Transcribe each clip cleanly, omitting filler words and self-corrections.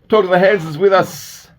Talk to the Hands is with us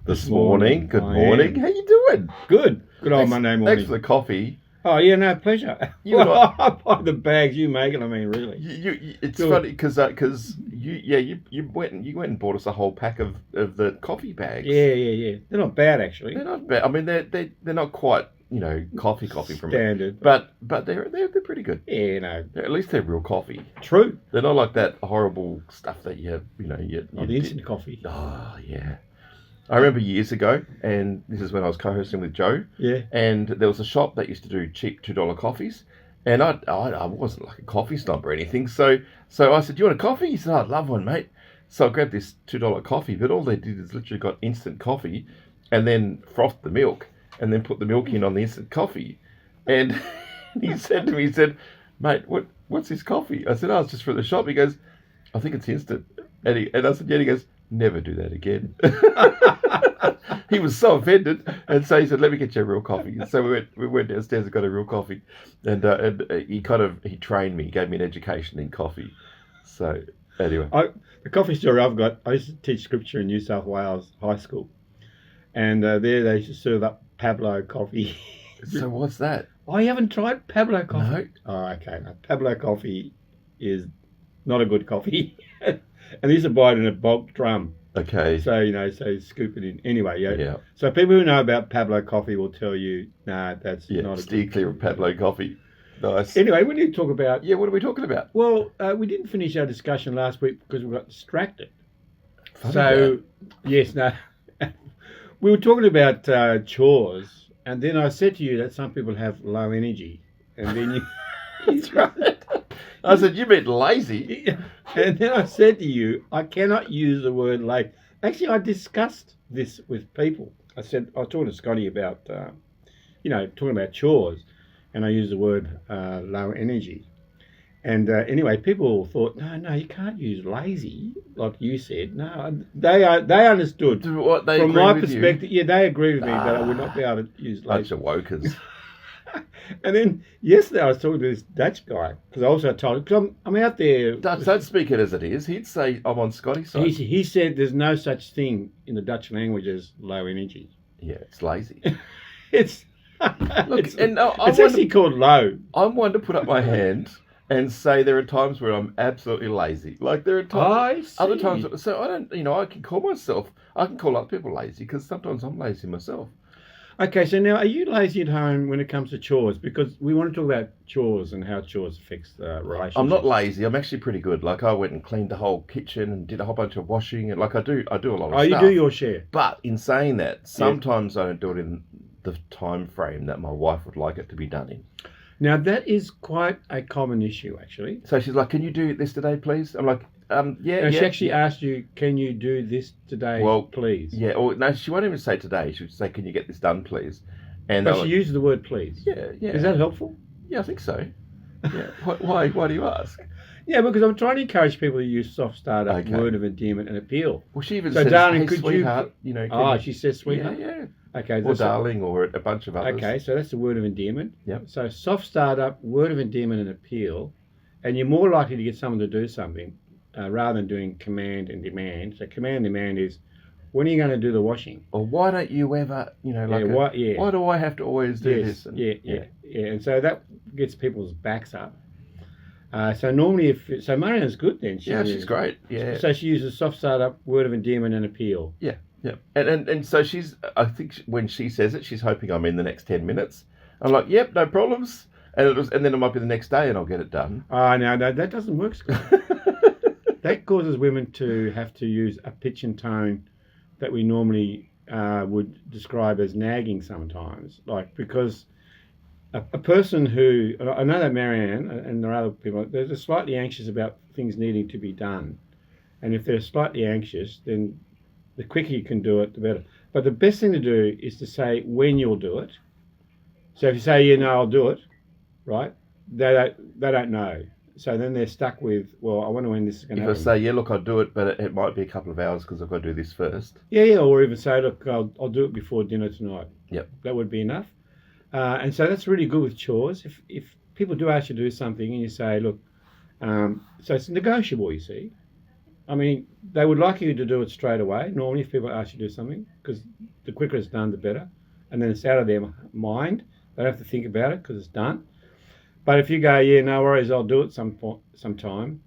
this morning. Good morning. How you doing? Good old Monday morning. Thanks for the coffee. Oh, yeah, no, pleasure. I buy the bags, you make it, I mean, really. It's funny because you went and bought us a whole pack of the coffee bags. Yeah. They're not bad, actually. They're not bad. I mean, they're not quite, coffee from standard, but they're pretty good. Yeah, no. At least they're real coffee. True. They're not like that horrible stuff that you the instant coffee. Oh yeah. I remember years ago, and this is when I was co-hosting with Joe. Yeah. And there was a shop that used to do cheap $2 coffees, and I wasn't like a coffee snob or anything. So I said, "Do you want a coffee?" He said, "I'd love one, mate." So I grabbed this $2 coffee, but all they did is literally got instant coffee, and then frothed the milk, and then put the milk in on the instant coffee. And he said to me, "Mate, what's this coffee?" I said, "Oh, it's just for the shop." He goes, "I think it's instant." And I said, "Yeah." He goes, "Never do that again." He was so offended, and so he said, "Let me get you a real coffee." And so we went downstairs and got a real coffee, and he trained me, gave me an education in coffee. So anyway, the coffee story I've got, I used to teach scripture in New South Wales High School, and there they used to serve up Pablo coffee. So what's that? Oh, you haven't tried Pablo coffee? No. Oh, okay. No, Pablo coffee is not a good coffee. And they used to buy it in a bulk drum. Okay. So, so scoop it in. Anyway, yeah. So people who know about Pablo coffee will tell you, that's not a steer clear of Pablo coffee. Nice. Anyway, we need to talk about... Yeah, what are we talking about? Well, we didn't finish our discussion last week because we got distracted. Funny yes, no. We were talking about chores, and then I said to you that some people have low energy. And then you... That's right. I said, "You meant lazy." And then I said to you, I cannot use the word lazy. Actually, I discussed this with people. I was talking to Scottie about, talking about chores, and I used the word low energy. And anyway, people thought, no, you can't use lazy, like you said. No, they understood. What, they from agree my with perspective, you? Yeah, they agreed with me that I would not be able to use lazy. Bunch of wokers. And then yesterday I was talking to this Dutch guy, because I also told him, because I'm out there. Dutch, don't speak it as it is. He'd say, "I'm on Scottie's side." He said there's no such thing in the Dutch language as low energy. Yeah, it's lazy. It's actually called low. I'm one to put up my hand and say there are times where I'm absolutely lazy. Like there are times, other times. So I don't, I can call other people lazy because sometimes I'm lazy myself. Okay, so now are you lazy at home when it comes to chores? Because we want to talk about chores and how chores affects the relationship. I'm not lazy. I'm actually pretty good. Like I went and cleaned the whole kitchen and did a whole bunch of washing, and like I do a lot of stuff. Oh, you do your share. But in saying that, sometimes I don't do it in the time frame that my wife would like it to be done in. Now that is quite a common issue, actually. So she's like, "Can you do this today, please?" I'm like, "Yeah." And she actually asked you, "Can you do this today, please?" Yeah. Or no, she won't even say today. She would say, "Can you get this done, please?" And but she uses the word "please." Yeah. Is that helpful? Yeah, I think so. Yeah. Why do you ask? Yeah, because I'm trying to encourage people to use soft startup, word of endearment, and appeal. Well, she even says, "Darling, "Hey, could sweetheart, she says "sweetheart." Yeah. Okay. Or "darling," or a bunch of others. Okay, so that's the word of endearment. Yep. So soft startup, word of endearment, and appeal, and you're more likely to get someone to do something rather than doing command and demand. So command and demand is, when are you going to do the washing? Or why don't you ever, why do I have to always do this? And, yeah. And so that gets people's backs up. So normally, Marianne's good then. She's great. Yeah. So she uses soft startup, word of endearment, and appeal. Yeah. Yeah. And so I think when she says it, she's hoping I'm in the next 10 minutes. I'm like, "Yep, no problems." And then it might be the next day and I'll get it done. Oh, no, that doesn't work, Scott. That causes women to have to use a pitch and tone that we normally would describe as nagging sometimes. Like, because a person who, I know that Marianne and there are other people, they're slightly anxious about things needing to be done. And if they're slightly anxious, then the quicker you can do it, the better. But the best thing to do is to say when you'll do it. So if you say, I'll do it, right? They don't know. So then they're stuck with, well, I wonder when this is going to happen. If I say, look, I'll do it, but it might be a couple of hours because I've got to do this first. Yeah, or even say, look, I'll do it before dinner tonight. Yep. That would be enough. And so that's really good with chores. If people do ask you to do something and you say, look, so it's negotiable, you see. I mean, they would like you to do it straight away. Normally, if people ask you to do something, because the quicker it's done, the better. And then it's out of their mind. They don't have to think about it because it's done. But if you go, yeah, no worries, I'll do it sometime,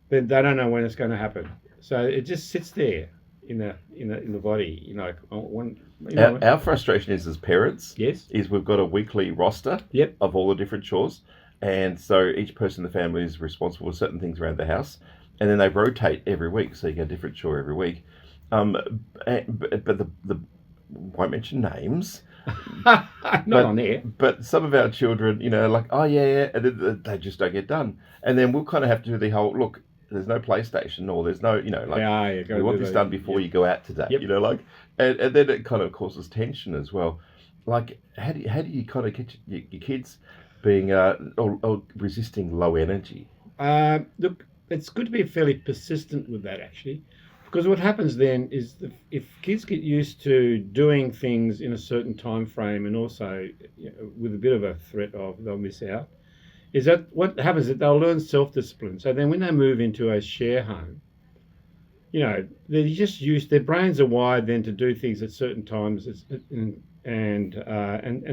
then they don't know when it's going to happen. So it just sits there in the body. You know, Our frustration is as parents. Yes. Is we've got a weekly roster. Yep. Of all the different chores, and so each person in the family is responsible for certain things around the house, and then they rotate every week, so you get a different chore every week. But the won't mention names. Not on there. But some of our children, you know, like, oh yeah, and then they just don't get done, and then we'll kind of have to do the whole look. There's no PlayStation, or there's no, you know, like we want this done before you go out today. Yep. You know, like, and then it kind of causes tension as well. Like, how do you kind of get your kids being or resisting low energy? Look, it's good to be fairly persistent with that, actually. Because what happens then is if kids get used to doing things in a certain time frame, and also with a bit of a threat of they'll miss out, is that what happens is that they'll learn self-discipline. So then when they move into a share home, you know, they're just used, their brains are wired then to do things at certain times, and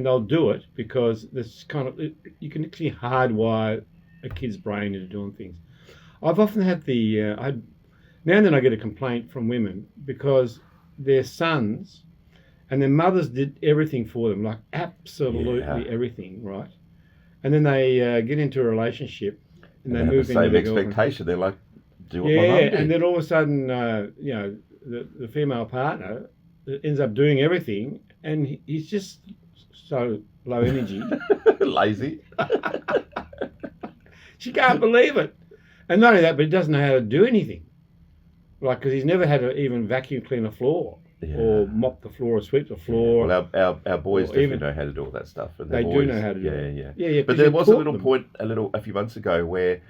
they'll do it because this kind of, you can actually hardwire a kid's brain into doing things. I've often had now and then I get a complaint from women because their sons and their mothers did everything for them, like absolutely everything, right? And then they get into a relationship and they move into the same expectation. They're like, do what my mum did. And then all of a sudden, you know, the female partner ends up doing everything, and he's just so low energy, lazy. She can't believe it. And not only that, but he doesn't know how to do anything. Like, because he's never had to even vacuum clean a floor or mop the floor or sweep the floor. Well, our boys definitely know how to do all that stuff. And they do know how to do it. Yeah. But there was a few months ago where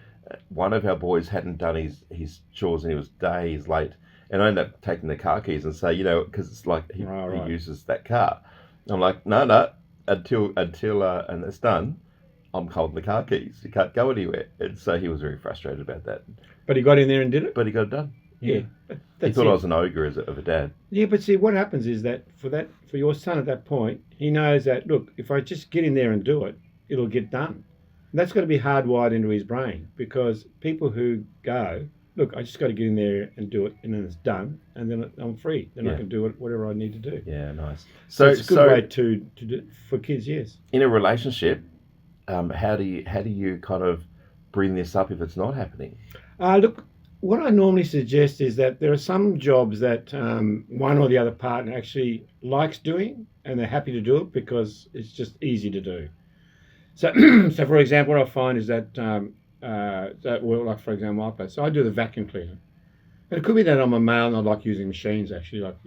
one of our boys hadn't done his chores and he was days late. And I ended up taking the car keys and say, you know, because it's like he uses that car. I'm like, no, until and it's done, I'm holding the car keys. You can't go anywhere. And so he was very frustrated about that. But he got in there and did it? But he got it done. Yeah. He thought I was an ogre of a dad. Yeah, but see, what happens is that for your son at that point, he knows that, look, if I just get in there and do it, it'll get done. And that's got to be hardwired into his brain, because people who go, look, I just got to get in there and do it, and then it's done, and then I'm free. Then I can do whatever I need to do. Yeah, nice. So it's a good way to do for kids, yes. In a relationship, how do you kind of bring this up if it's not happening? Look, what I normally suggest is that there are some jobs that one or the other partner actually likes doing, and they're happy to do it because it's just easy to do. So, for example, what I find is that, like for example, so I do the vacuum cleaner. And it could be that I'm a male and I like using machines, actually. Like,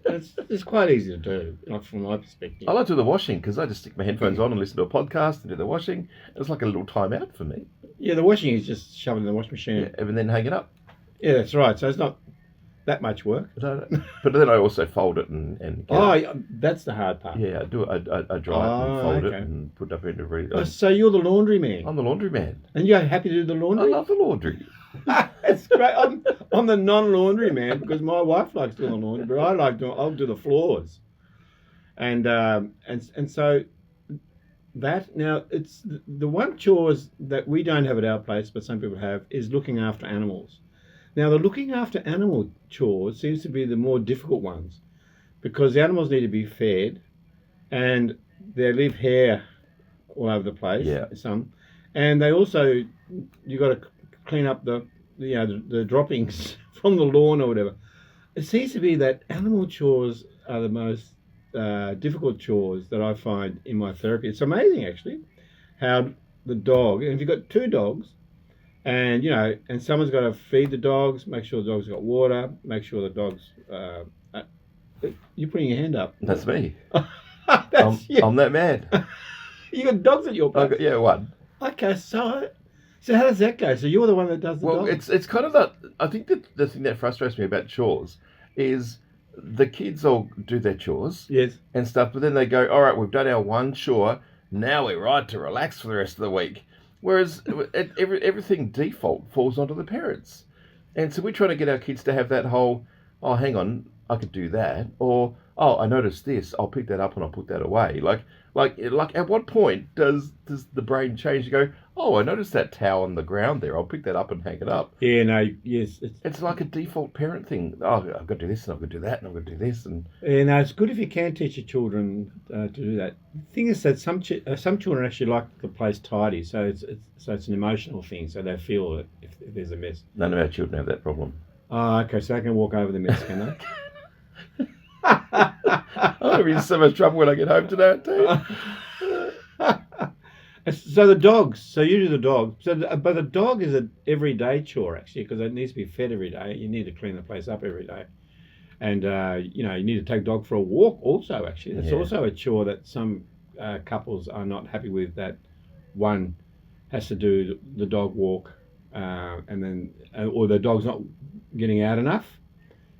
it's quite easy to do, like from my perspective. I like to do the washing because I just stick my headphones on and listen to a podcast and do the washing. It's like a little time out for me. Yeah, the washing is just shoving in the washing machine. Yeah, and then hang it up. Yeah, that's right. So it's not that much work. But then I also fold it and that's the hard part. Yeah, I do. I dry it and fold it and put it up into ready. So you're the laundry man. I'm the laundry man. And you're happy to do the laundry? I love the laundry. It's great. I'm the non-laundry man because my wife likes doing the laundry, but I'll do the floors, and so that now it's the one chores that we don't have at our place, but some people have, is looking after animals. Now the looking after animal chores seems to be the more difficult ones because the animals need to be fed, and they leave hair all over the place. Yeah. Some, and they also you got to clean up the droppings from the lawn or whatever. It seems to be that animal chores are the most difficult chores that I find in my therapy. It's amazing actually how the dog, and if you've got two dogs, and and someone's got to feed the dogs, make sure the dog's got water, make sure the dog's you're putting your hand up. That's me. I'm that man. You got dogs at your place? Yeah, one. Okay, so how does that go? So you're the one that does the dog? Well, it's kind of that. I think that the thing that frustrates me about chores is the kids all do their chores, yes, and stuff, but then they go, all right, we've done our one chore, now we're right to relax for the rest of the week. Whereas everything default falls onto the parents. And so we're trying to get our kids to have that whole, oh, hang on, I could do that, or oh, I noticed this, I'll pick that up and I'll put that away. Like, at what point does the brain change to go, oh, I noticed that towel on the ground there, I'll pick that up and hang it up. Yeah, no, yes. It's like a default parent thing. Oh, I've got to do this and I've got to do that and I've got to do this. And Yeah, no, it's good if you can teach your children to do that. The thing is that some children actually like the place tidy, so it's an emotional thing, so they feel it if there's a mess. none of our children have that problem. Oh, okay, so they can walk over the mess, can they? I'll be in so much trouble when I get home tonight too. So the dogs. So you do the dog. But the dog is an everyday chore actually, because it needs to be fed every day. You need to clean the place up every day, and you need to take dog for a walk. Also, actually, it's also a chore that some couples are not happy with. That one has to do the dog walk, and then or the dog's not getting out enough.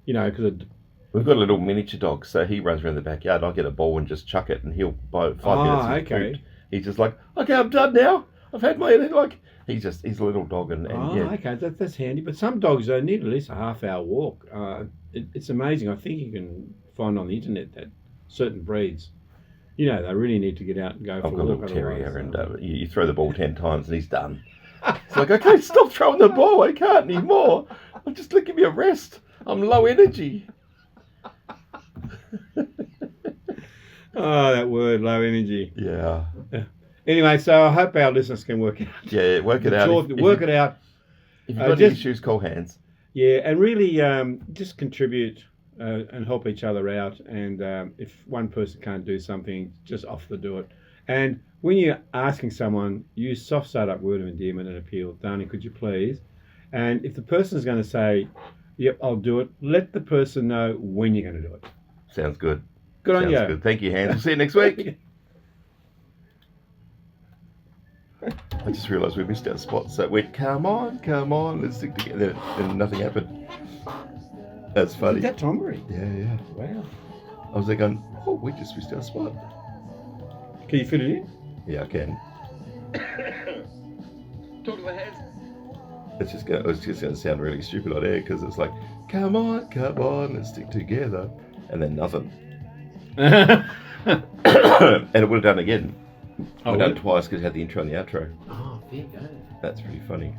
Because We've got a little miniature dog, so he runs around the backyard. I'll get a ball and just chuck it, and he'll by 5 minutes. Okay. He's just like, okay, I'm done now. I've had my he's a little dog, and okay, that's handy. But some dogs need at least a half-hour walk. It's amazing. I think you can find on the internet that certain breeds, they really need to get out and go for a walk. I've got a little terrier, and you throw the ball 10 times, and he's done. It's like, okay, stop throwing the ball. I can't anymore. Just give me a rest. I'm low energy. Oh, that word, low energy. Yeah. Anyway, so I hope our listeners can work it out. Yeah, work it out. Work it out. If you've got any issues, call Hans. Yeah, and really just contribute and help each other out. And if one person can't do something, just offer to do it. And when you're asking someone, use soft start-up word of endearment and appeal. Darling, could you please? And if the person's going to say, yep, I'll do it, let the person know when you're going to do it. Sounds good. Good on you. Sounds good. Thank you, Hans. We'll see you next week. I just realised we missed our spot, so it went, come on, let's stick together. And nothing happened. That's funny. Is that Tom already? Yeah. Wow. I was there going, oh, we just missed our spot. Can you fit it in? Yeah, I can. Talk to the Hans. It's just going to sound really stupid on air because it's like, come on, let's stick together. And then nothing. And it would have done again. I've done it twice because it had the intro and the outro. Oh, there you go. That's pretty funny.